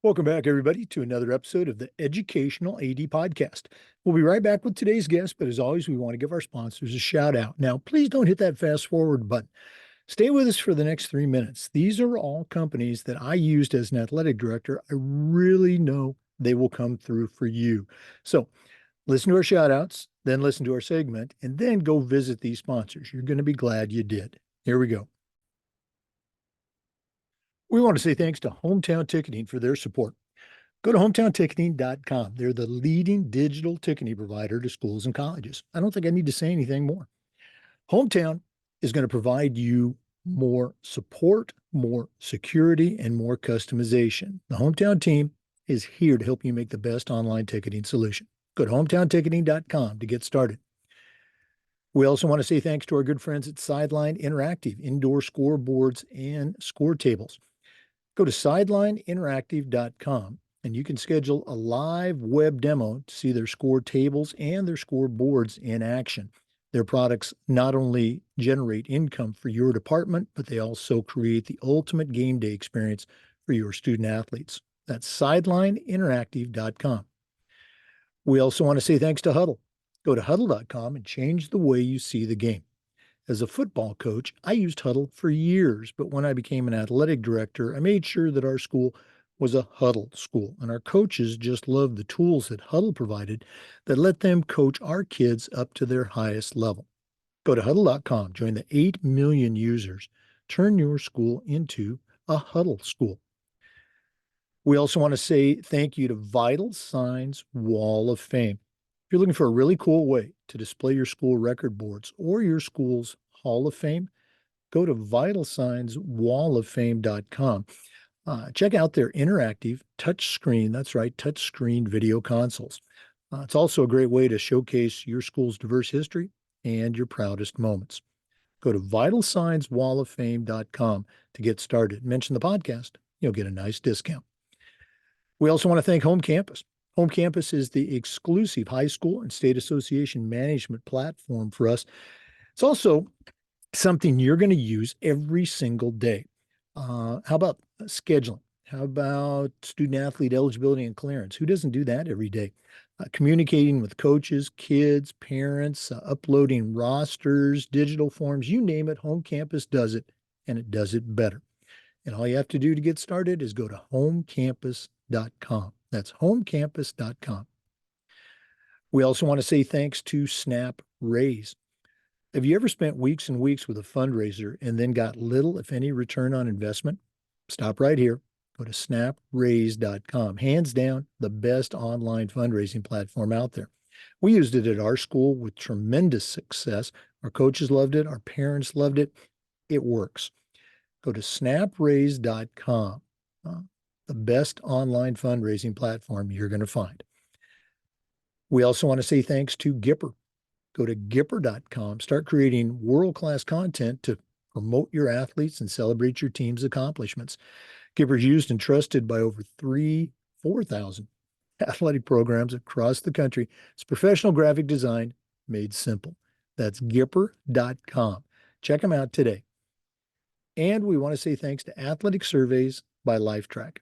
Welcome back, everybody, to another episode of the Educational AD Podcast. We'll be right back with today's guest, but as always, we want to give our sponsors a shout out. Now, please don't hit that fast forward button. Stay with us for the next 3 minutes. These are all companies that I used as an athletic director. I really know they will come through for you. So listen to our shout outs, then listen to our segment, and then go visit these sponsors. You're going to be glad you did. Here we go. We want to say thanks to Hometown Ticketing for their support. Go to hometownticketing.com. They're the leading digital ticketing provider to schools and colleges. I don't think I need to say anything more. Hometown is going to provide you more support, more security, and more customization. The Hometown team is here to help you make the best online ticketing solution. Go to hometownticketing.com to get started. We also want to say thanks to our good friends at Sideline Interactive, indoor scoreboards and score tables. Go to sidelineinteractive.com and you can schedule a live web demo to see their score tables and their score boards in action. Their products not only generate income for your department, but they also create the ultimate game day experience for your student athletes. That's sidelineinteractive.com. We also want to say thanks to Huddle. Go to huddle.com and change the way you see the game. As a football coach, I used Huddle for years, but when I became an athletic director, I made sure that our school was a Huddle school, and our coaches just loved the tools that Huddle provided that let them coach our kids up to their highest level. Go to huddle.com, join the 8 million users, turn your school into a Huddle school. We also want to say thank you to Vital Signs Wall of Fame. If you're looking for a really cool way to display your school record boards or your school's Hall of Fame, go to vitalsignswalloffame.com. Check out their interactive touchscreen, that's right, touchscreen video consoles. It's also a great way to showcase your school's diverse history and your proudest moments. Go to vitalsignswalloffame.com to get started. Mention the podcast, you'll get a nice discount. We also want to thank Home Campus. Home Campus is the exclusive high school and state association management platform for us. It's also something you're going to use every single day. How about scheduling? How about student athlete eligibility and clearance? Who doesn't do that every day? Communicating with coaches, kids, parents, uploading rosters, digital forms, you name it, Home Campus does it, and it does it better. And all you have to do to get started is go to homecampus.com. That's homecampus.com. We also want to say thanks to Snap Raise. Have you ever spent weeks and weeks with a fundraiser and then got little, if any, return on investment? Stop right here. Go to snapraise.com. Hands down, the best online fundraising platform out there. We used it at our school with tremendous success. Our coaches loved it. Our parents loved it. It works. Go to snapraise.com. The best online fundraising platform you're going to find. We also want to say thanks to Gipper. Go to Gipper.com. Start creating world-class content to promote your athletes and celebrate your team's accomplishments. Gipper is used and trusted by over 4,000 athletic programs across the country. It's professional graphic design made simple. That's Gipper.com. Check them out today. And we want to say thanks to Athletic Surveys by LifeTrack.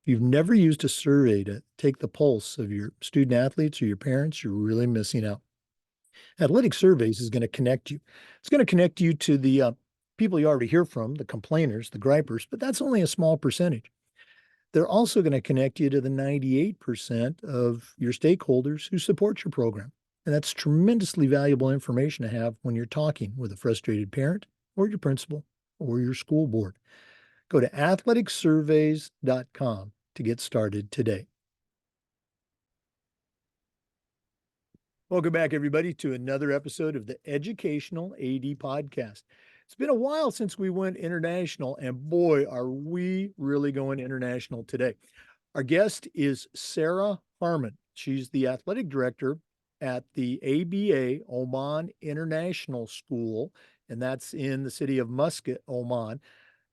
If you've never used a survey to take the pulse of your student athletes or your parents, you're really missing out. Athletic Surveys is going to connect you. It's going to connect you to the people you already hear from, the complainers, the gripers, but that's only a small percentage. They're also going to connect you to the 98% of your stakeholders who support your program. And that's tremendously valuable information to have when you're talking with a frustrated parent or your principal or your school board. Go to athleticsurveys.com to get started today. Welcome back, everybody, to another episode of the Educational AD Podcast. It's been a while since we went international, and boy, are we really going international today. Our guest is Sarah Harman. She's the athletic director at the ABA Oman International School, and that's in the city of Muscat, Oman.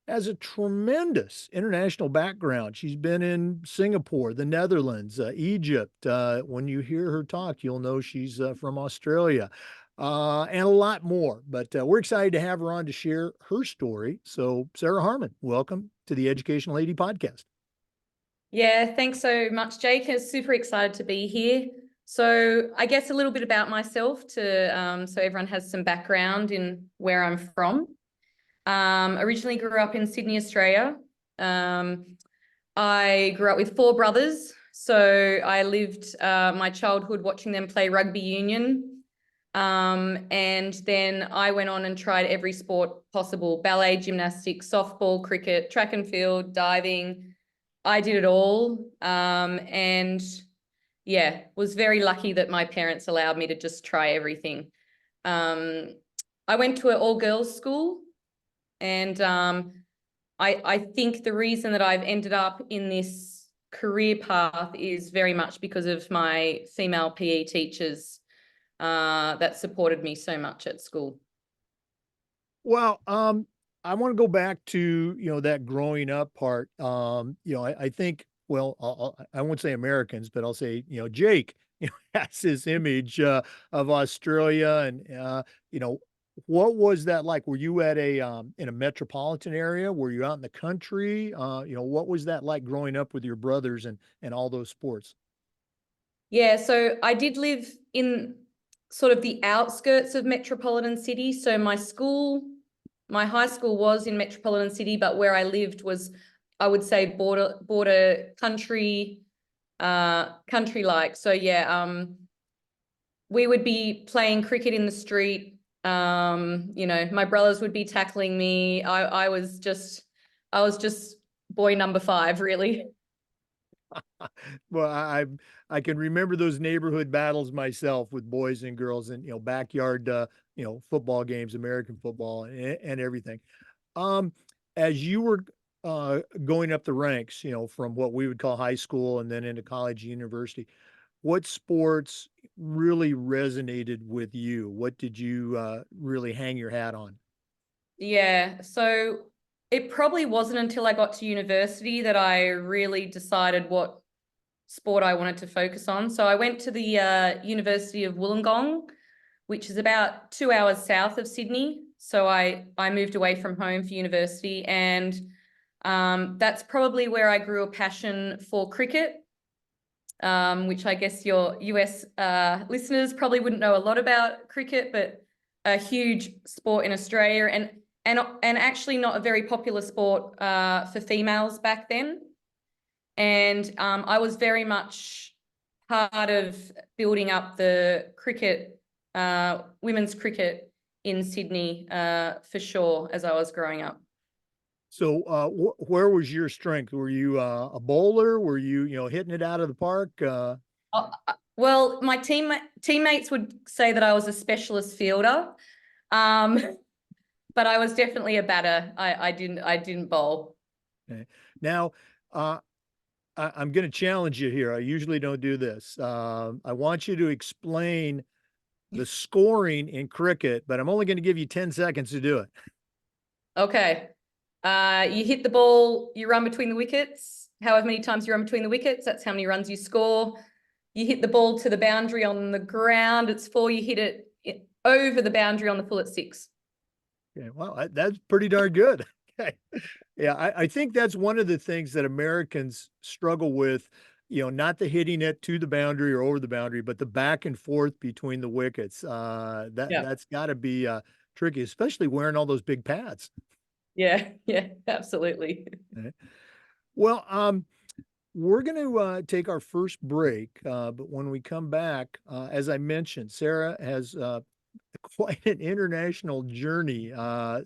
Has a tremendous international background. She's been in Singapore, the Netherlands, Egypt. When you hear her talk, you'll know she's from Australia, and a lot more. But we're excited to have her on to share her story. So, Sarah Harman, welcome to the Educational AD Podcast. Yeah, thanks so much, Jake. I'm super excited to be here. So I guess a little bit about myself so everyone has some background in where I'm from. Originally grew up in Sydney, Australia. Um, I grew up with four brothers. So I lived my childhood watching them play rugby union. And then I went on and tried every sport possible: ballet, gymnastics, softball, cricket, track and field, diving. I did it all. And yeah, was very lucky that my parents allowed me to just try everything. Um, I went to an all-girls school, and I think the reason that I've ended up in this career path is very much because of my female PE teachers that supported me so much at school. Well, I want to go back to, that growing up part. I think, well, I won't say Americans, but I'll say, Jake, has this image of Australia and, what was that like? Were you at in a metropolitan area? Were you out in the country? What was that like growing up with your brothers and all those sports? Yeah, so I did live in sort of the outskirts of metropolitan city. So my high school was in metropolitan city, but where I lived was, I would say, border country, country like. So yeah, we would be playing cricket in the street. My brothers would be tackling me. I was just boy number five, really. Well, I can remember those neighborhood battles myself with boys and girls and backyard football games, American football and everything. Um, as you were going up the ranks, from what we would call high school and then into college, university, what sports really resonated with you? What did you really hang your hat on? Yeah, so it probably wasn't until I got to university that I really decided what sport I wanted to focus on. So I went to the University of Wollongong, which is about 2 hours south of Sydney. So I moved away from home for university, and that's probably where I grew a passion for cricket, which I guess your US listeners probably wouldn't know a lot about cricket, but a huge sport in Australia, and actually not a very popular sport for females back then. And I was very much part of building up the cricket, women's cricket in Sydney, for sure, as I was growing up. So, where was your strength? Were you a bowler? Were you, hitting it out of the park? Well, my teammates would say that I was a specialist fielder, um, but I was definitely a batter. I didn't bowl. Okay. Now, uh, I'm going to challenge you here. I usually don't do this. I want you to explain the scoring in cricket, but I'm only going to give you 10 seconds to do it. Okay. You hit the ball, you run between the wickets. However many times you run between the wickets, that's how many runs you score. You hit the ball to the boundary on the ground, it's four. You hit it over the boundary on the full, at six. Okay, well, that's pretty darn good. Okay. Yeah, I think that's one of the things that Americans struggle with, not the hitting it to the boundary or over the boundary, but the back and forth between the wickets. Yeah. That's got to be tricky, especially wearing all those big pads. Yeah. Yeah. Absolutely. Okay. Well, we're going to take our first break, but when we come back, as I mentioned, Sarah has quite an international journey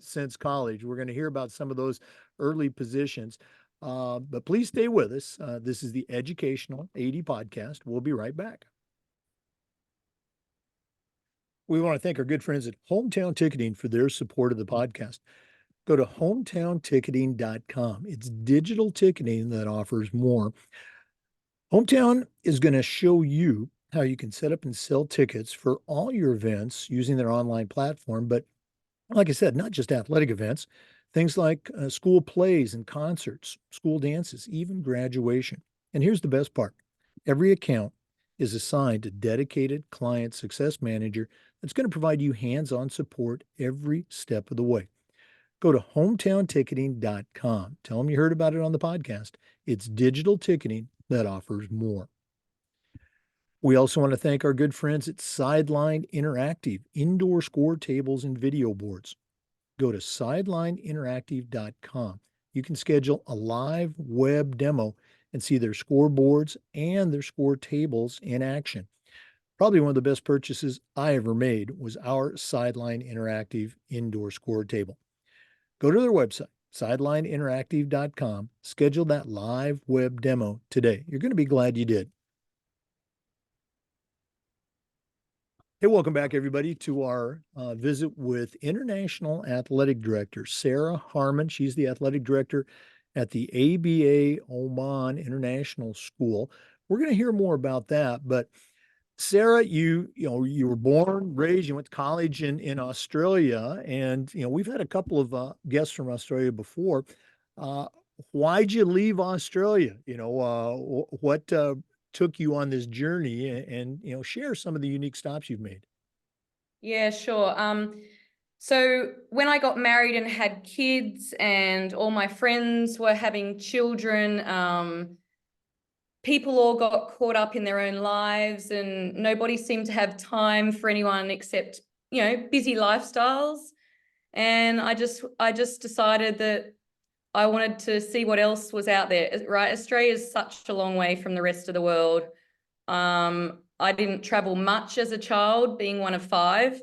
since college. We're going to hear about some of those early positions. But please stay with us. This is the Educational 80 podcast. We'll be right back. We want to thank our good friends at Hometown Ticketing for their support of the podcast. Go to hometownticketing.com. It's digital ticketing that offers more. Hometown is going to show you how you can set up and sell tickets for all your events using their online platform. But like I said, not just athletic events, things like school plays and concerts, school dances, even graduation. And here's the best part: every account is assigned a dedicated client success manager that's going to provide you hands on support every step of the way. Go to hometownticketing.com. Tell them you heard about it on the podcast. It's digital ticketing that offers more. We also want to thank our good friends at Sideline Interactive, indoor score tables and video boards. Go to sidelineinteractive.com. You can schedule a live web demo and see their scoreboards and their score tables in action. Probably one of the best purchases I ever made was our Sideline Interactive indoor score table. Go to their website, sidelineinteractive.com, schedule that live web demo today. You're going to be glad you did. Hey, welcome back, everybody, to our visit with International Athletic Director Sarah Harman. She's the athletic director at the ABA Oman International School. We're going to hear more about that, but Sarah, you were born, raised, you went to college in Australia, and we've had a couple of guests from Australia before. Why'd you leave Australia? What took you on this journey, and share some of the unique stops you've made. Yeah, sure. So when I got married and had kids and all my friends were having children, people all got caught up in their own lives and nobody seemed to have time for anyone except, busy lifestyles. And I just decided that I wanted to see what else was out there, right? Australia is such a long way from the rest of the world. I didn't travel much as a child, being one of 5.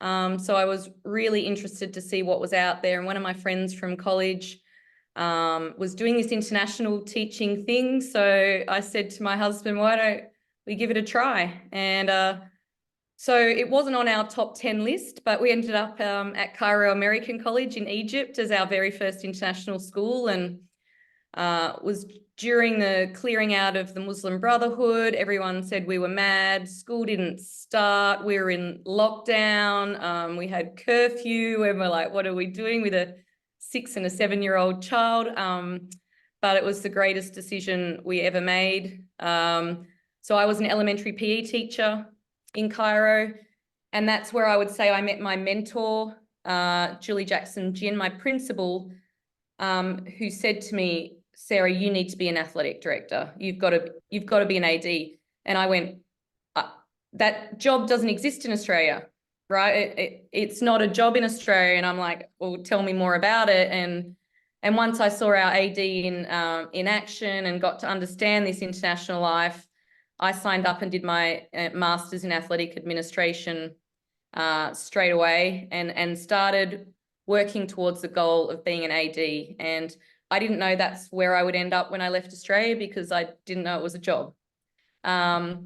So I was really interested to see what was out there. And one of my friends from college was doing this international teaching thing. So I said to my husband, why don't we give it a try? And so it wasn't on our top 10 list, but we ended up at Cairo American College in Egypt as our very first international school, and was during the clearing out of the Muslim Brotherhood. Everyone said we were mad. School didn't start. We were in lockdown. We had curfew, and we're like, what are we doing with a 6 and a 7-year-old child? But it was the greatest decision we ever made. So I was an elementary PE teacher in Cairo, and that's where I would say I met my mentor, Julie Jackson Gin, my principal, who said to me, Sarah, you need to be an athletic director. You've got to be an AD. And I went, that job doesn't exist in Australia, right? It's not a job in Australia. And I'm like, well, tell me more about it. And once I saw our AD in action and got to understand this international life, I signed up and did my master's in athletic administration straight away and started working towards the goal of being an AD. And I didn't know that's where I would end up when I left Australia, because I didn't know it was a job. So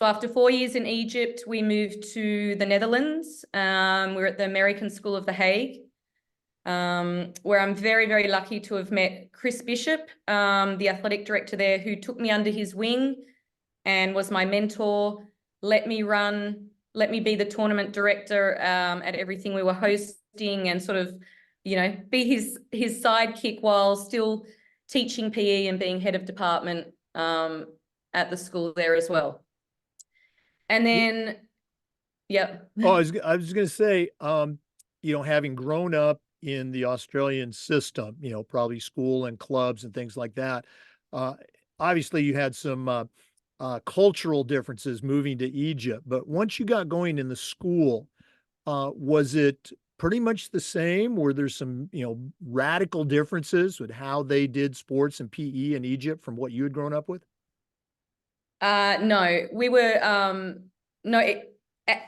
after 4 years in Egypt, we moved to the Netherlands. We were at the American School of The Hague, where I'm very, very lucky to have met Chris Bishop, the athletic director there, who took me under his wing and was my mentor, let me be the tournament director at everything we were hosting, and sort of, be his sidekick while still teaching PE and being head of department at the school there as well. And then, yeah. Oh, I was going to say, having grown up in the Australian system, probably school and clubs and things like that, obviously you had some cultural differences moving to Egypt, but once you got going in the school, was it pretty much the same? Were there some, radical differences with how they did sports and PE in Egypt from what you had grown up with? No, we were,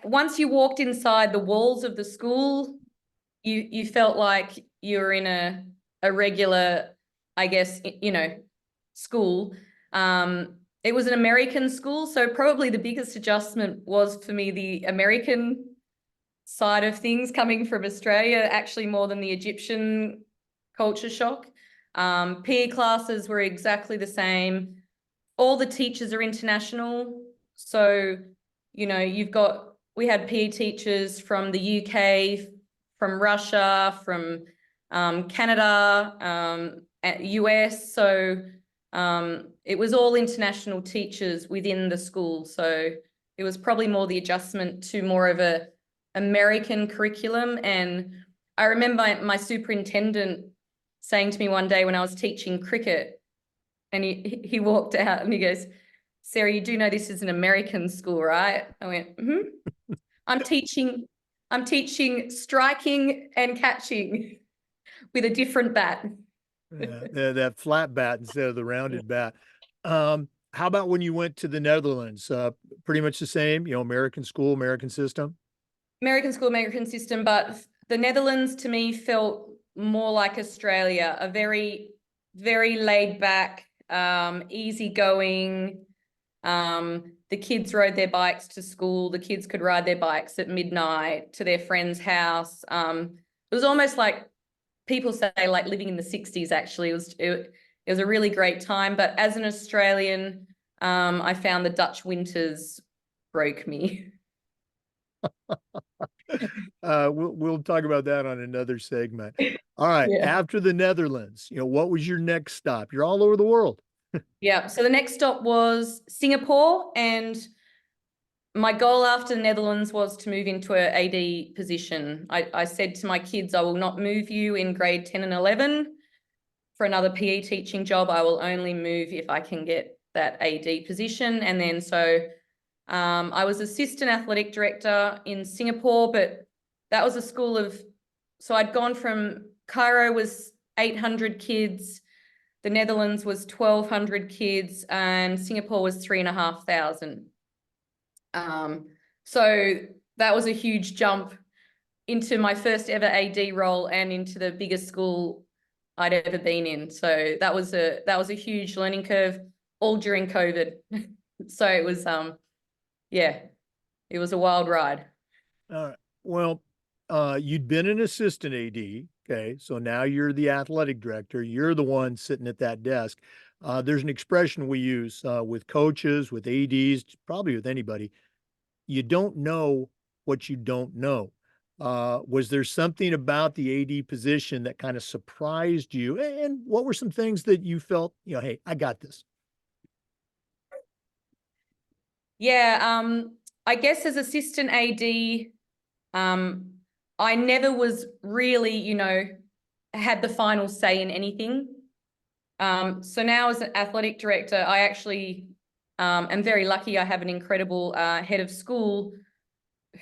once you walked inside the walls of the school, you felt like you were in a regular, I guess, school. It was an American school, so probably the biggest adjustment was for me the American side of things coming from Australia, actually more than the Egyptian culture shock. PE classes were exactly the same. All the teachers are international. So, we had PE teachers from the UK, from Russia, from Canada, US. So it was all international teachers within the school. So it was probably more the adjustment to more of a American curriculum. And I remember my superintendent saying to me one day when I was teaching cricket, and he walked out and he goes, "Sarah, you do know this is an American school, right?" I went, "Mm-hmm. I'm teaching striking and catching with a different bat." That flat bat instead of the rounded bat. How about when you went to the Netherlands? Pretty much the same, American school, American system. American school, American system, but the Netherlands to me felt more like Australia, a very, very laid back, easygoing. The kids rode their bikes to school. The kids could ride their bikes at midnight to their friend's house. It was almost like people say like living in the 60s, actually. It was a really great time. But as an Australian, I found the Dutch winters broke me. We'll talk about that on another segment. All right. Yeah. After the Netherlands, what was your next stop? You're all over the world. Yeah. So the next stop was Singapore, and my goal after the Netherlands was to move into an AD position. I said to my kids, I will not move you in grade 10 and 11 for another PE teaching job. I will only move if I can get that AD position. And then I was assistant athletic director in Singapore, but that was a school of, so I'd gone from Cairo was 800 kids, the Netherlands was 1,200 kids, and Singapore was 3,500. So that was a huge jump into my first ever AD role and into the biggest school I'd ever been in. So that was a huge learning curve, all during COVID. So it was yeah, it was a wild ride. All right. Well, you'd been an assistant AD. Okay. So now you're the athletic director. You're the one sitting at that desk. There's an expression we use with coaches, with ADs, probably with anybody. You don't know what you don't know. Was there something about the AD position that kind of surprised you? And what were some things that you felt, hey, I got this? Yeah, I guess as assistant AD, I never was really, had the final say in anything. So now as an athletic director, I actually am very lucky. I have an incredible head of school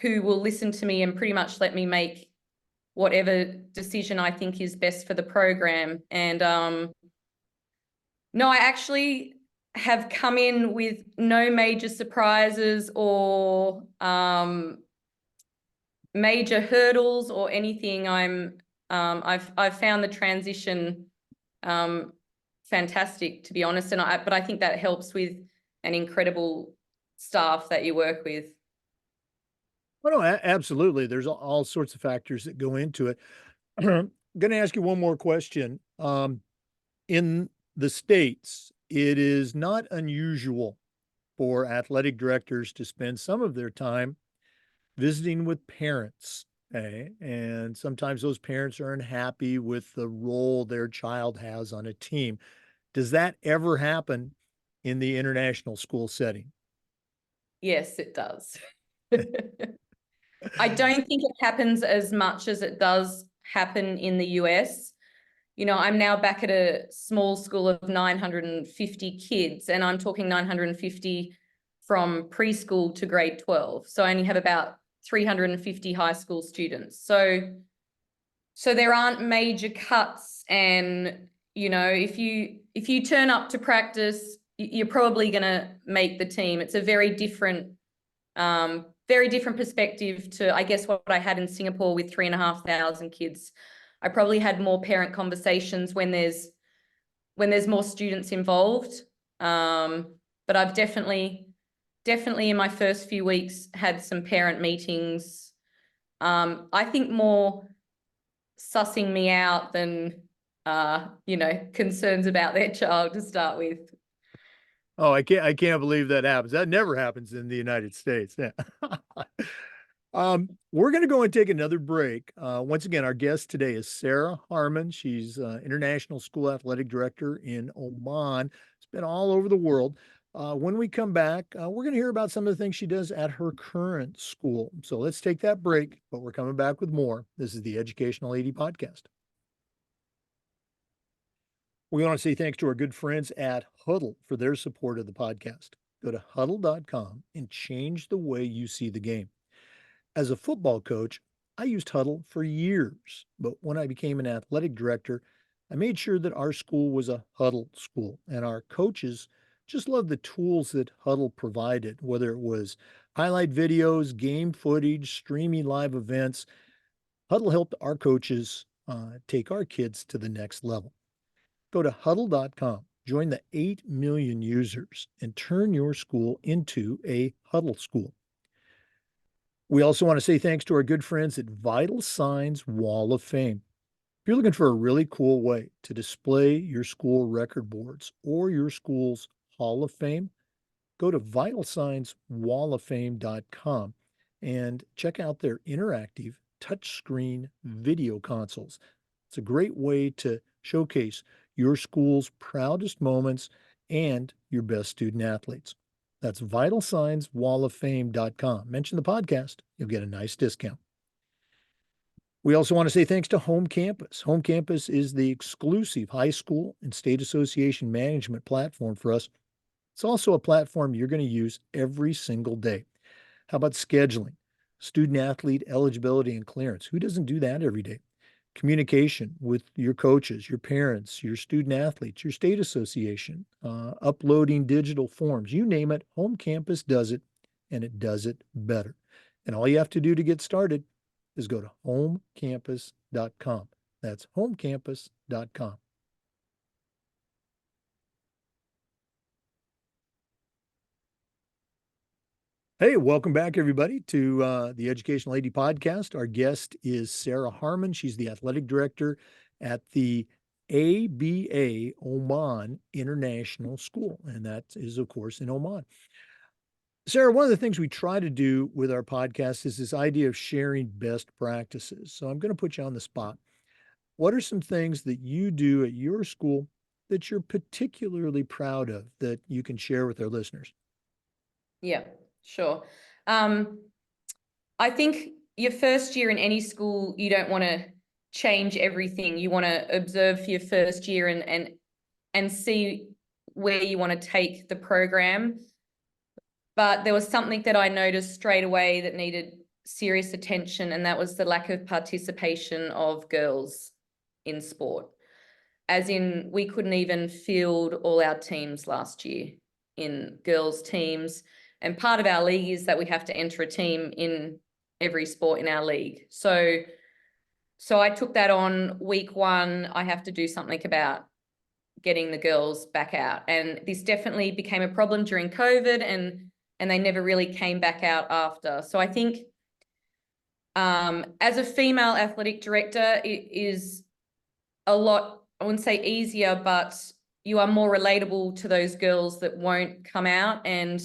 who will listen to me and pretty much let me make whatever decision I think is best for the program. And no, I actually have come in with no major surprises or major hurdles or anything. I've found the transition fantastic, to be honest, but I think that helps with an incredible staff that you work with. Well, no, absolutely. There's all sorts of factors that go into it. I'm going to ask you one more question. In the States, it is not unusual for athletic directors to spend some of their time visiting with parents. Okay. And sometimes those parents are unhappy with the role their child has on a team. Does that ever happen in the international school setting? Yes, it does. I don't think it happens as much as it does happen in the US. I'm now back at a small school of 950 kids, and I'm talking 950 from preschool to grade 12. So I only have about 350 high school students. So there aren't major cuts, and if you turn up to practice, you're probably going to make the team. It's a very different perspective to, I guess, what I had in Singapore with 3,500 kids. I probably had more parent conversations when there's more students involved. But I've definitely in my first few weeks had some parent meetings. I think more sussing me out than concerns about their child to start with. Oh, I can't believe that happens. That never happens in the United States. Yeah. We're going to go and take another break. Once again, our guest today is Sarah Harman. She's International School Athletic Director in Oman. It's been all over the world. When we come back, we're going to hear about some of the things she does at her current school. So let's take that break, but we're coming back with more. This is the Educational AD Podcast. We want to say thanks to our good friends at Huddle for their support of the podcast. Go to huddle.com and change the way you see the game. As a football coach, I used Huddle for years, but when I became an athletic director, I made sure that our school was a Huddle school, and our coaches just loved the tools that Huddle provided, whether it was highlight videos, game footage, streaming live events. Huddle helped our coaches take our kids to the next level. Go to huddle.com, join the 8 million users, and turn your school into a Huddle school. We also want to say thanks to our good friends at Vital Signs Wall of Fame. If you're looking for a really cool way to display your school record boards or your school's Hall of Fame, go to vitalsignswalloffame.com and check out their interactive touchscreen video consoles. It's a great way to showcase your school's proudest moments and your best student athletes. That's vitalsignswalloffame.com. Mention the podcast, you'll get a nice discount. We also want to say thanks to Home Campus. Home Campus is the exclusive high school and state association management platform for us. It's also a platform you're going to use every single day. How about scheduling, student athlete eligibility and clearance? Who doesn't do that every day? Communication with your coaches, your parents, your student athletes, your state association, uploading digital forms, you name it, Home Campus does it, and it does it better. And all you have to do to get started is go to homecampus.com. That's homecampus.com. Hey, welcome back, everybody, to the Educational AD Podcast. Our guest is Sarah Harman. She's the athletic director at the ABA Oman International School, and that is, of course, in Oman. Sarah, one of the things we try to do with our podcast is this idea of sharing best practices. So I'm going to put you on the spot. What are some things that you do at your school that you're particularly proud of that you can share with our listeners? Yeah, sure. I think your first year in any school, you don't want to change everything. You want to observe for your first year and see where you want to take the program. But there was something that I noticed straight away that needed serious attention, and that was the lack of participation of girls in sport. As in, we couldn't even field all our teams last year in girls' teams. And part of our league is that we have to enter a team in every sport in our league. So I took that on week one. I have to do something about getting the girls back out. And this definitely became a problem during COVID, and they never really came back out after. So I think as a female athletic director, it is a lot, I wouldn't say easier, but you are more relatable to those girls that won't come out. And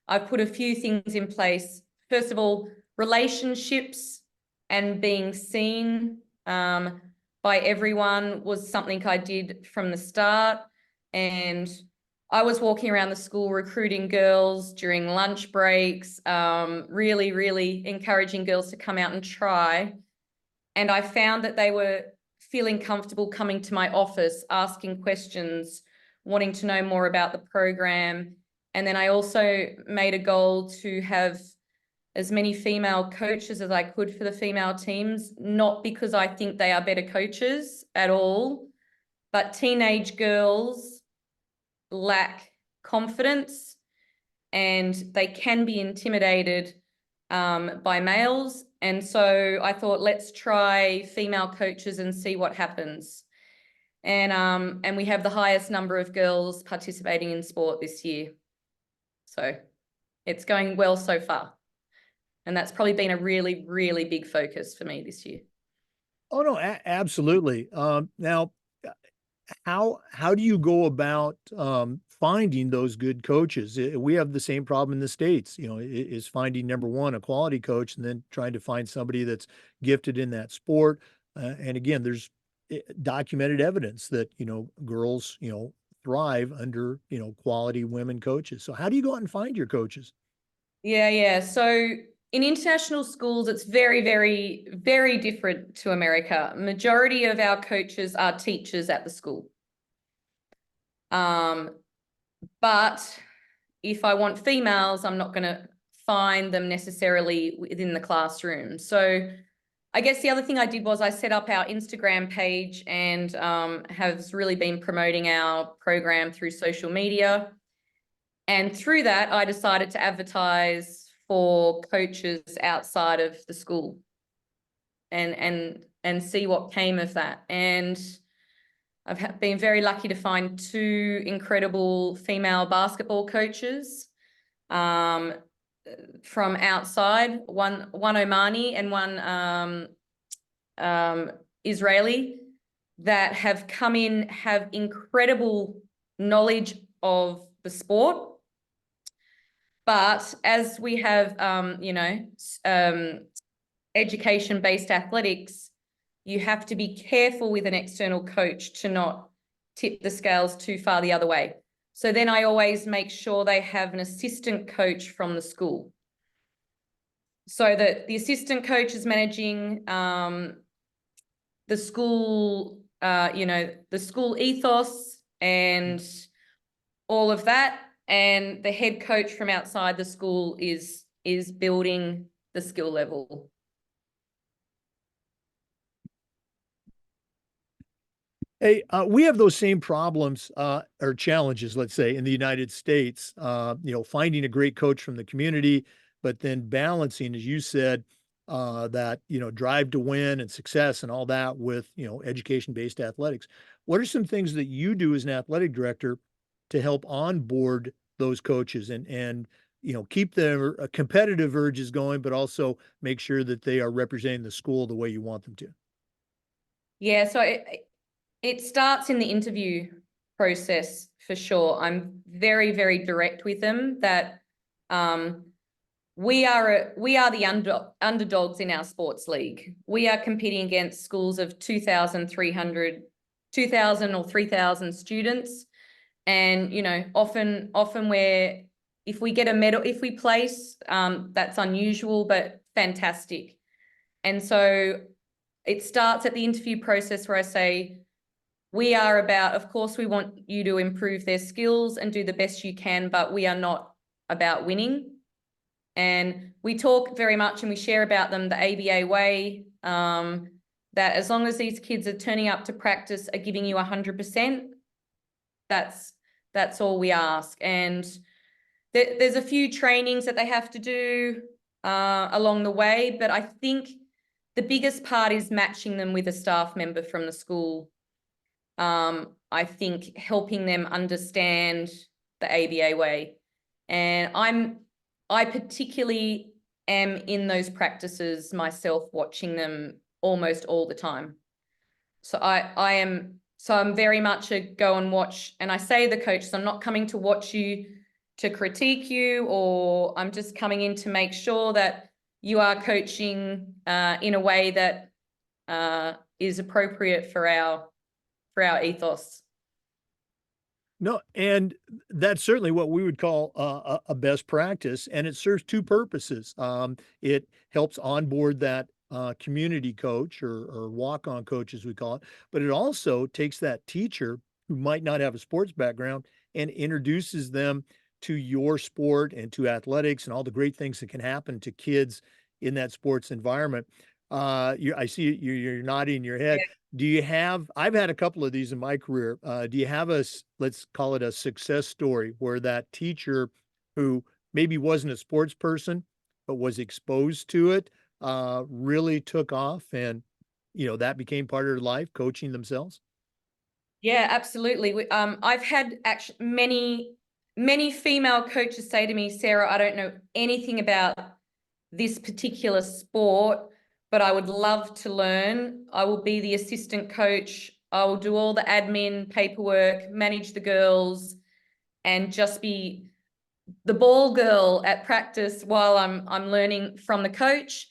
I've put a few things in place. First of all, relationships and being seen by everyone was something I did from the start. And I was walking around the school recruiting girls during lunch breaks, really, really encouraging girls to come out and try. And I found that they were feeling comfortable coming to my office, asking questions, wanting to know more about the program. And then I also made a goal to have as many female coaches as I could for the female teams, not because I think they are better coaches at all, but teenage girls lack confidence and they can be intimidated by males. And so I thought, let's try female coaches and see what happens. And we have the highest number of girls participating in sport this year. So it's going well so far. And that's probably been a really, really big focus for me this year. Oh, no, absolutely. Now, how do you go about finding those good coaches? We have the same problem in the States, is finding, number one, a quality coach, and then trying to find somebody that's gifted in that sport. And again, there's documented evidence that, girls, thrive under, quality women coaches. So how do you go out and find your coaches? Yeah. So in international schools, it's very, very, very different to America. Majority of our coaches are teachers at the school. But if I want females, I'm not going to find them necessarily within the classroom. So I guess the other thing I did was I set up our Instagram page and has really been promoting our program through social media. And through that, I decided to advertise for coaches outside of the school and see what came of that. And I've been very lucky to find two incredible female basketball coaches from outside, one Omani and one Israeli, that have come in, have incredible knowledge of the sport. But as we have, education-based athletics, you have to be careful with an external coach to not tip the scales too far the other way. So then I always make sure they have an assistant coach from the school, so that the assistant coach is managing the school, the school ethos and all of that. And the head coach from outside the school is building the skill level. Hey, we have those same problems or challenges, let's say, in the United States. Finding a great coach from the community, but then balancing, as you said, that drive to win and success and all that with education-based athletics. What are some things that you do as an athletic director to help onboard those coaches and keep their competitive urges going, but also make sure that they are representing the school the way you want them to? Yeah, so it starts in the interview process for sure. I'm very, very direct with them that we are the underdogs in our sports league. We are competing against schools of 2,300, 2,000 or 3,000 students. And, often if we get a medal, if we place, that's unusual, but fantastic. And so it starts at the interview process where I say, we are about, of course, we want you to improve their skills and do the best you can, but we are not about winning. And we talk very much and we share about them the ABA way, that as long as these kids are turning up to practice, are giving you 100%, that's all we ask. And there's a few trainings that they have to do along the way, but I think the biggest part is matching them with a staff member from the school. I think helping them understand the ABA way. And I particularly am in those practices myself, watching them almost all the time. So I'm very much a go and watch. And I say to the coaches, I'm not coming to watch you to critique you, or I'm just coming in to make sure that you are coaching in a way that is appropriate for our ethos. No, and that's certainly what we would call a best practice, and it serves two purposes. It helps onboard that community coach or walk-on coach, as we call it, but it also takes that teacher who might not have a sports background and introduces them to your sport and to athletics and all the great things that can happen to kids in that sports environment. I see you're nodding your head. Do you have, I've had a couple of these in my career. Do you have let's call it a success story where that teacher who maybe wasn't a sports person, but was exposed to it, really took off and, that became part of their life, coaching themselves? Yeah, absolutely. I've had actually many female coaches say to me, Sarah, I don't know anything about this particular sport, but I would love to learn. I will be the assistant coach. I will do all the admin, paperwork, manage the girls, and just be the ball girl at practice while I'm learning from the coach.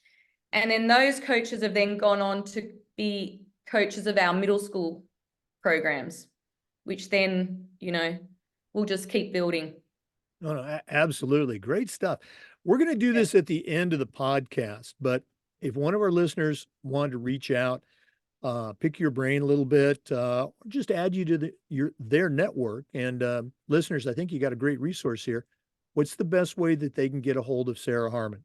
And then those coaches have then gone on to be coaches of our middle school programs. which then, we'll just keep building. No, no, absolutely. Great stuff. We're going to do this at the end of the podcast, but if one of our listeners wanted to reach out, pick your brain a little bit, or just add you to their network. And listeners, I think you got a great resource here. What's the best way that they can get a hold of Sarah Harman?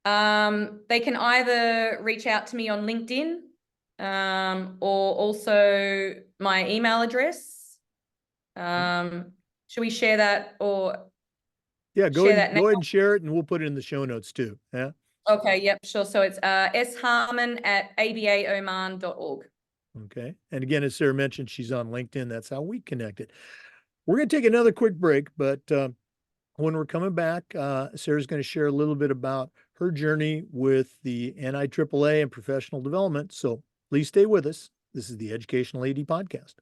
They can either reach out to me on LinkedIn, or also my email address. Should we share that or? Yeah, go share ahead, that now? and share it, and we'll put it in the show notes too. Yeah. Okay, yep, sure. So it's sharman@abaoman.org. Okay. And again, as Sarah mentioned, she's on LinkedIn. That's how we connected. We're going to take another quick break, but when we're coming back, Sarah's going to share a little bit about her journey with the NIAAA and professional development. So please stay with us. This is the Educational AD Podcast.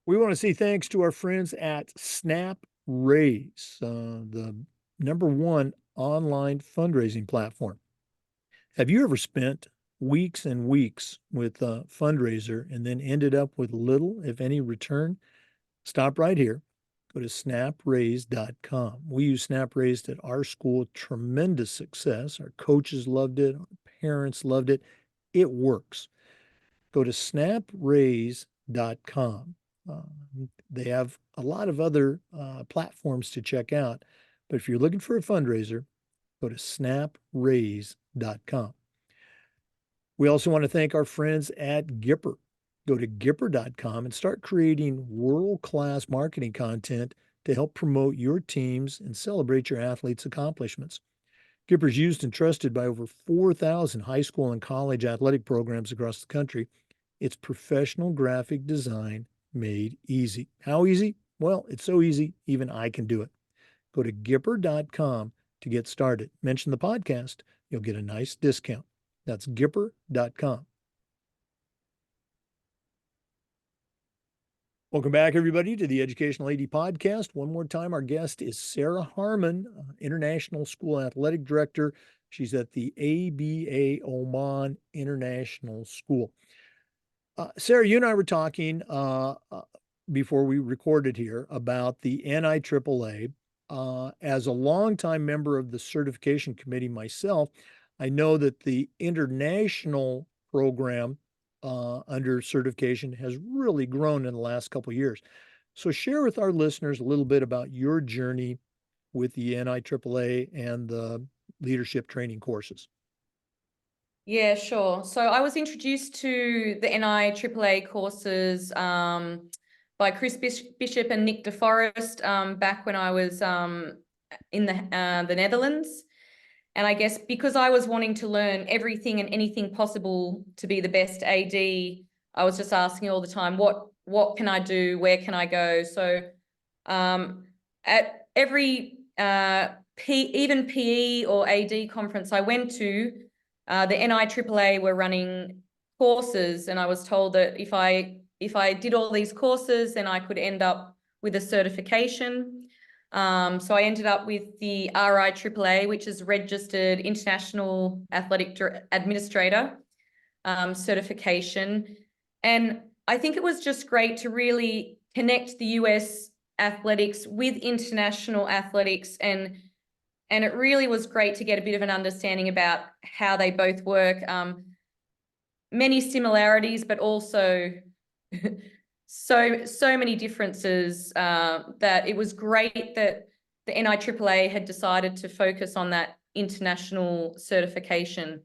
We want to say thanks to our friends at Snap Raise, the #1 online fundraising platform. Have you ever spent weeks and weeks with a fundraiser and then ended up with little, if any, return? Stop right here. Go to snapraise.com. We use SnapRaise at our school. Tremendous success. Our coaches loved it. Our parents loved it. It works. Go to snapraise.com. They have a lot of other platforms to check out. But if you're looking for a fundraiser, go to snapraise.com. We also want to thank our friends at Gipper. Go to Gipper.com and start creating world-class marketing content to help promote your teams and celebrate your athletes' accomplishments. Gipper is used and trusted by over 4,000 high school and college athletic programs across the country. It's professional graphic design made easy. How easy? Well, it's so easy, even I can do it. Go to Gipper.com to get started. Mention the podcast, you'll get a nice discount. That's Gipper.com. Welcome back, everybody, to the Educational AD Podcast. One more time, our guest is Sarah Harman, International School Athletic Director. She's at the ABA Oman International School. Sarah, you and I were talking before we recorded here about the NIAAA. As a longtime member of the certification committee myself, I know that the international program under certification has really grown in the last couple of years. So share with our listeners a little bit about your journey with the NIAAA and the leadership training courses. Yeah, sure. So I was introduced to the NIAAA courses by Chris Bishop and Nick DeForest back when I was in the Netherlands. And I guess because I was wanting to learn everything and anything possible to be the best AD, I was just asking all the time, what can I do? Where can I go? So at every even PE or AD conference I went to, the NIAAA were running courses, and I was told that if I did all these courses, then I could end up with a certification. So I ended up with the RIAA, which is Registered International Athletic Administrator certification. And I think it was just great to really connect the US athletics with international athletics, and it really was great to get a bit of an understanding about how they both work. Many similarities, but also so many differences that it was great that the NIAAA had decided to focus on that international certification.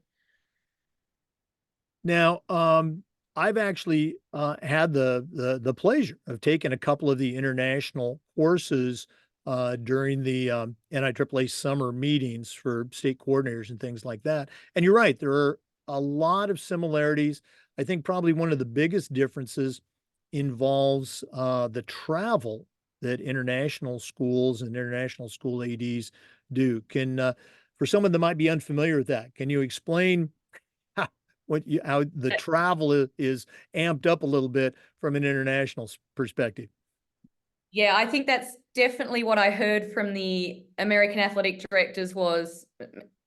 Now, I've actually had the pleasure of taking a couple of the international courses during the NIAAA summer meetings for state coordinators and things like that. And you're right, there are a lot of similarities. I think probably one of the biggest differences involves the travel that international schools and international school ADs do. For someone that might be unfamiliar with that, can you explain how the travel is amped up a little bit from an international perspective? Yeah, I think that's definitely what I heard from the American athletic directors was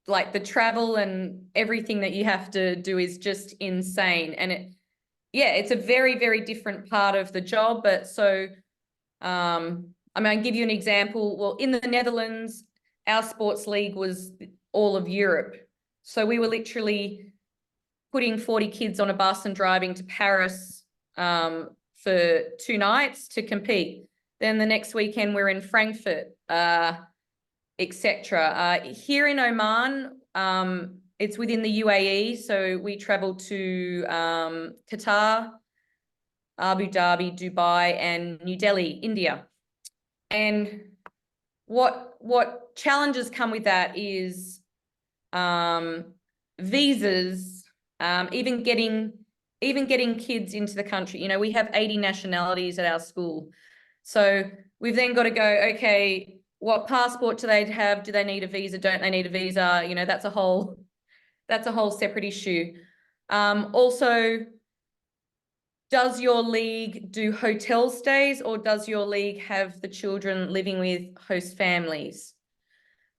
like the travel and everything that you have to do is just insane. And yeah, it's a very, very different part of the job. But so, I mean, I'll give you an example. Well, in the Netherlands, our sports league was all of Europe. So we were literally putting 40 kids on a bus and driving to Paris for 2 nights to compete. Then the next weekend we're in Frankfurt, etc. Here in Oman, it's within the UAE, so we travel to Qatar, Abu Dhabi, Dubai, and New Delhi, India. And what challenges come with that is visas, even getting kids into the country. You know, we have 80 nationalities at our school. So we've then got to go, okay, what passport do they have? Do they need a visa? Don't they need a visa? You know, that's a whole separate issue. Also, does your league do hotel stays, or does your league have the children living with host families?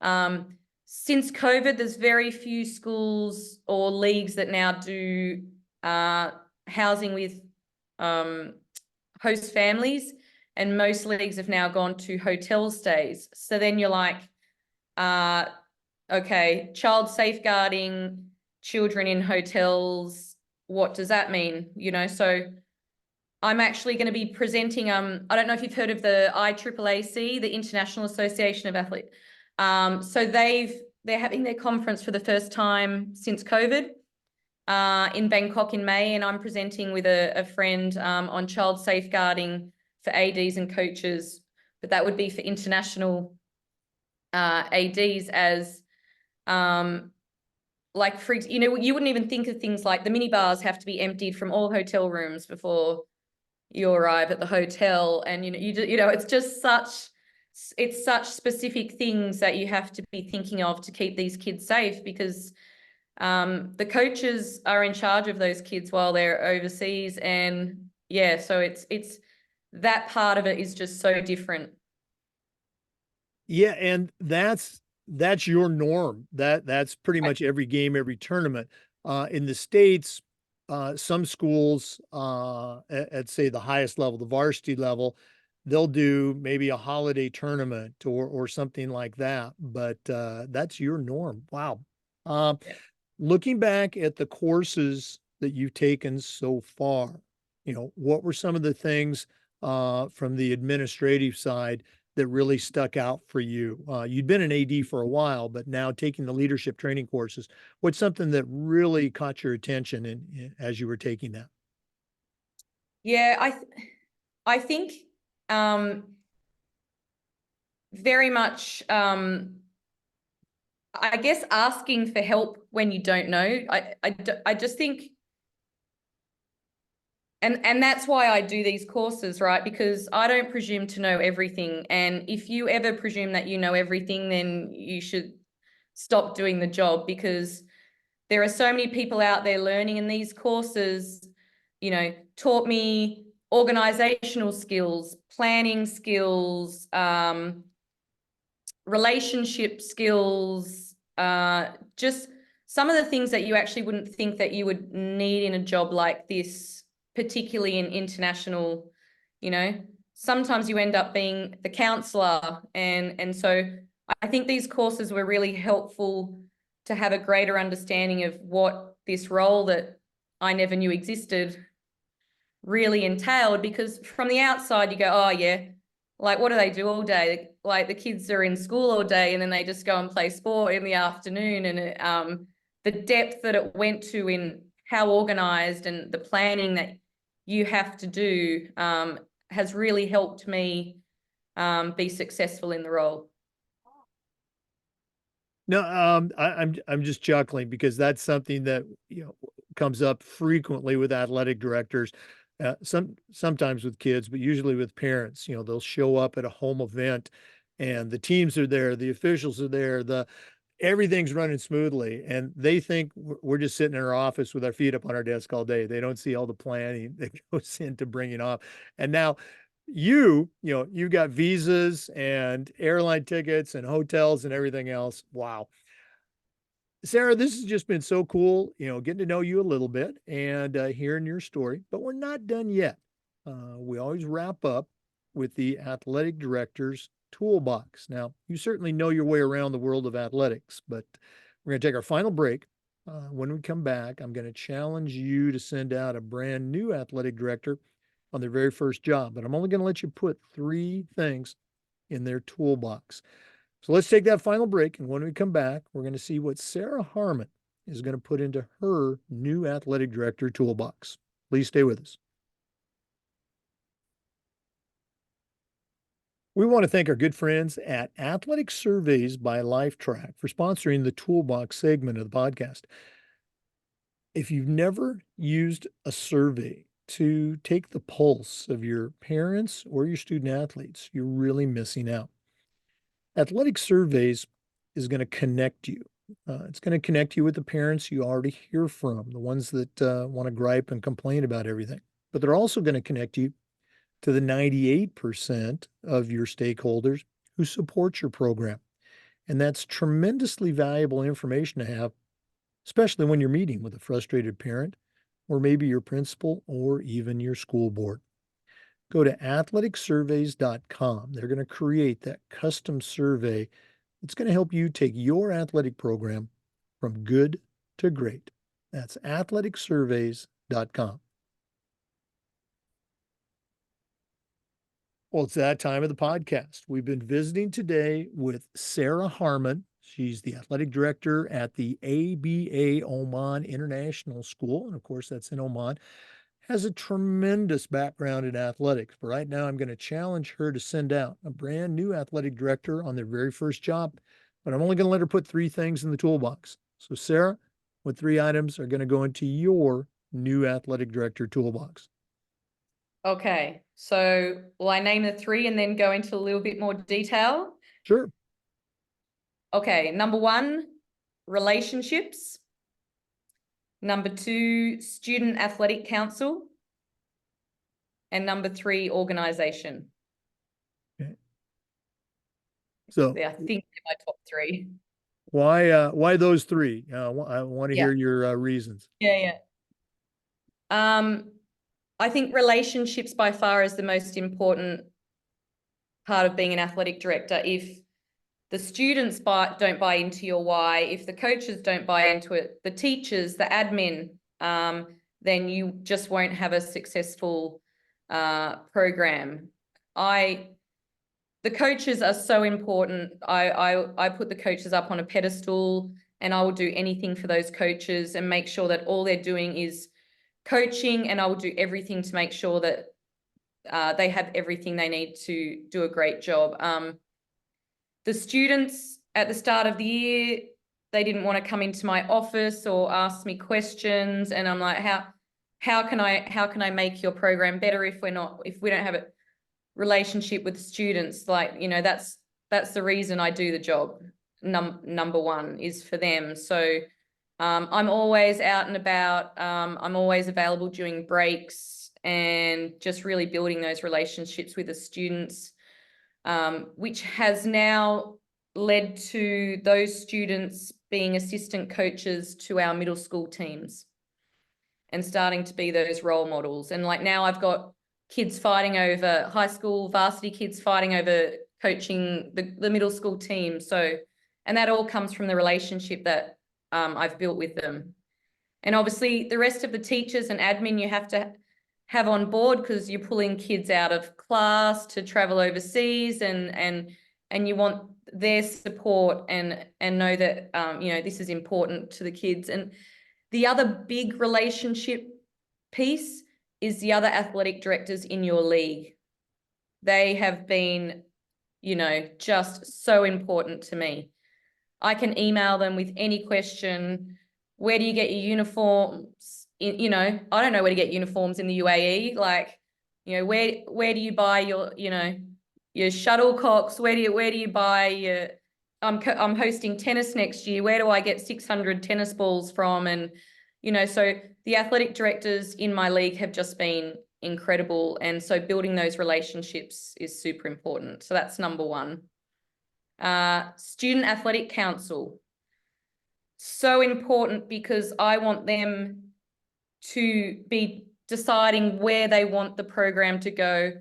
Since COVID, there's very few schools or leagues that now do housing with host families, and most leagues have now gone to hotel stays. So then you're like, okay, child safeguarding, children in hotels, what does that mean? You know, so I'm actually going to be presenting, I don't know if you've heard of the IAAC, the International Association of Athletes. So they're having their conference for the first time since COVID in Bangkok in May, and I'm presenting with a friend on child safeguarding for ADs and coaches, but that would be for international ADs as like, for you know, you wouldn't even think of things like the minibars have to be emptied from all hotel rooms before you arrive at the hotel, and you know it's such specific things that you have to be thinking of to keep these kids safe, because the coaches are in charge of those kids while they're overseas. And yeah, so it's that part of it is just so different. Yeah, and that's your norm. That's pretty Right. much every game, every tournament. In the States, some schools at say the highest level, the varsity level, they'll do maybe a holiday tournament or something like that. But that's your norm. Wow. Um, Yeah. Looking back at the courses that you've taken so far, you know, what were some of the things from the administrative side that really stuck out for you? You'd been an AD for a while, but now taking the leadership training courses, what's something that really caught your attention as you were taking that? Yeah, I think very much I guess asking for help when you don't know. I just think, and that's why I do these courses, right? Because I don't presume to know everything. And if you ever presume that you know everything, then you should stop doing the job, because there are so many people out there learning, and these courses, you know, taught me organizational skills, planning skills, relationship skills, just some of the things that you actually wouldn't think that you would need in a job like this, particularly in international, you know. Sometimes you end up being the counselor, and so I think these courses were really helpful to have a greater understanding of what this role that I never knew existed really entailed. Because from the outside you go, oh yeah, like what do they do all day? Like the kids are in school all day and then they just go and play sport in the afternoon. And the depth that it went to in how organized and the planning that you have to do has really helped me be successful in the role. No, I'm just chuckling because that's something that comes up frequently with athletic directors, sometimes with kids, but usually with parents. You know, they'll show up at a home event, and the teams are there, the officials are there, the everything's running smoothly, and they think we're just sitting in our office with our feet up on our desk all day. They don't see all the planning that goes into bringing off. And now you've got visas and airline tickets and hotels and everything else. Wow. Sarah, this has just been so cool, getting to know you a little bit and hearing your story, but we're not done yet. We always wrap up with the athletic director's toolbox. Now, you certainly know your way around the world of athletics, but we're going to take our final break. When we come back, I'm going to challenge you to send out a brand new athletic director on their very first job, but I'm only going to let you put 3 things in their toolbox. So let's take that final break. And when we come back, we're going to see what Sarah Harman is going to put into her new athletic director toolbox. Please stay with us. We want to thank our good friends at Athletic Surveys by Lifetrack for sponsoring the toolbox segment of the podcast. If you've never used a survey to take the pulse of your parents or your student athletes, you're really missing out. Athletic Surveys is going to connect you. It's going to connect you with the parents you already hear from, the ones that want to gripe and complain about everything. But they're also going to connect you to the 98% of your stakeholders who support your program. And that's tremendously valuable information to have, especially when you're meeting with a frustrated parent or maybe your principal or even your school board. Go to athleticsurveys.com. They're going to create that custom survey that's going to help you take your athletic program from good to great. That's athleticsurveys.com. Well, it's that time of the podcast. We've been visiting today with Sarah Harman. She's the athletic director at the ABA Oman International School. And of course, that's in Oman. Has a tremendous background in athletics. But right now, I'm going to challenge her to send out a brand new athletic director on their very first job. But I'm only going to let her put 3 things in the toolbox. So, Sarah, what 3 items are going to go into your new athletic director toolbox? Okay, so will I name the 3 and then go into a little bit more detail? Sure. Okay, number 1, relationships. Number 2, student athletic council. And number 3, organization. Okay. So Yeah, I think they're my top 3. why those 3? I want to Yeah. hear your reasons. Yeah. I think relationships by far is the most important part of being an athletic director. If the students don't buy into your why, if the coaches don't buy into it, the teachers, the admin, then you just won't have a successful program. The coaches are so important. I put the coaches up on a pedestal, and I will do anything for those coaches and make sure that all they're doing is coaching, and I will do everything to make sure that they have everything they need to do a great job. The students at the start of the year, they didn't want to come into my office or ask me questions, and I'm like, how can I make your program better if we don't have a relationship with students? Like, that's the reason I do the job. Number 1 is for them. So I'm always out and about. I'm always available during breaks and just really building those relationships with the students, which has now led to those students being assistant coaches to our middle school teams and starting to be those role models. And like now I've got kids fighting over high school varsity kids fighting over coaching the middle school team. So, and that all comes from the relationship that I've built with them. And obviously the rest of the teachers and admin you have to have on board, because you're pulling kids out of class to travel overseas, and you want their support and know that this is important to the kids. And the other big relationship piece is the other athletic directors in your league. They have been, just so important to me. I can email them with any question. Where do you get your uniforms? I don't know where to get uniforms in the UAE. Like, where do you buy your shuttlecocks? Where do you buy your? I'm hosting tennis next year. Where do I get 600 tennis balls from? And so the athletic directors in my league have just been incredible, and so building those relationships is super important. So that's number 1. Student Athletic Council. so important because I want them to be deciding where they want the program to go,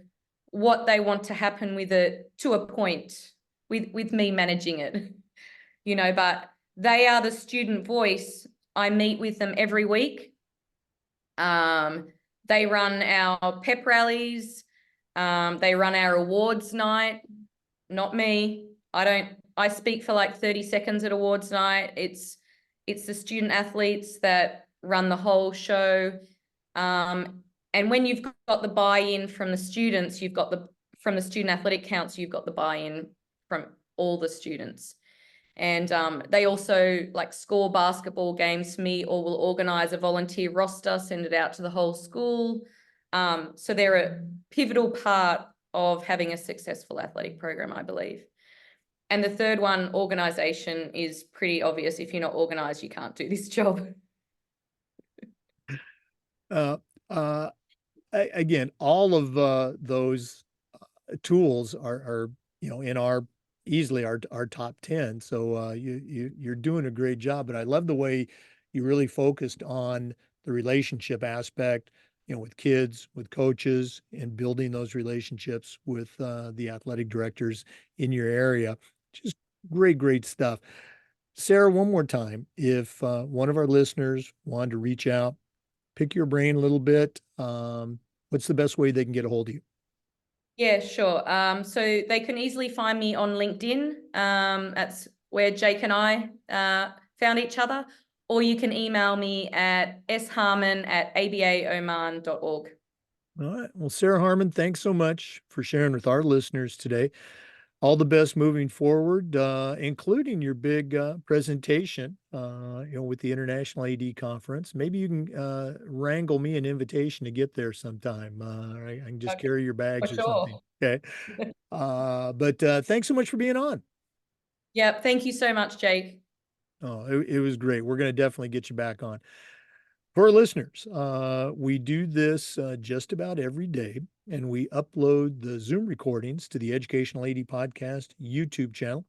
what they want to happen with it to a point, with me managing it, but they are the student voice. I meet with them every week. They run our pep rallies. They run our awards night. Not me. I speak for like 30 seconds at awards night. It's the student athletes that run the whole show. And when you've got the buy-in from the students, from the Student Athletic Council, you've got the buy-in from all the students. And they also like score basketball games for me, or will organize a volunteer roster, send it out to the whole school. So they're a pivotal part of having a successful athletic program, I believe. And the third one, organization, is pretty obvious. If you're not organized, you can't do this job. Again, all of those tools are in our easily our top 10. So you're doing a great job. But I love the way you really focused on the relationship aspect, with kids, with coaches, and building those relationships with the athletic directors in your area. Just great stuff. Sarah, one more time, if one of our listeners wanted to reach out, pick your brain a little bit, what's the best way they can get a hold of you? Yeah, sure. So they can easily find me on LinkedIn. That's where Jake and I found each other. Or you can email me at sharman@abaoman.org. All right. Well, Sarah Harman, thanks so much for sharing with our listeners today. All the best moving forward, including your big presentation, with the International AD Conference. Maybe you can wrangle me an invitation to get there sometime. I can just Okay, carry your for bags or sure. something. Okay. But thanks so much for being on. Yep. Thank you so much, Jake. Oh, it was great. We're going to definitely get you back on. For our listeners, we do this just about every day, and we upload the Zoom recordings to the Educational AD Podcast YouTube channel.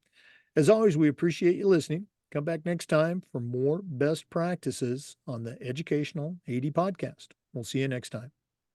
As always, we appreciate you listening. Come back next time for more best practices on the Educational AD Podcast. We'll see you next time.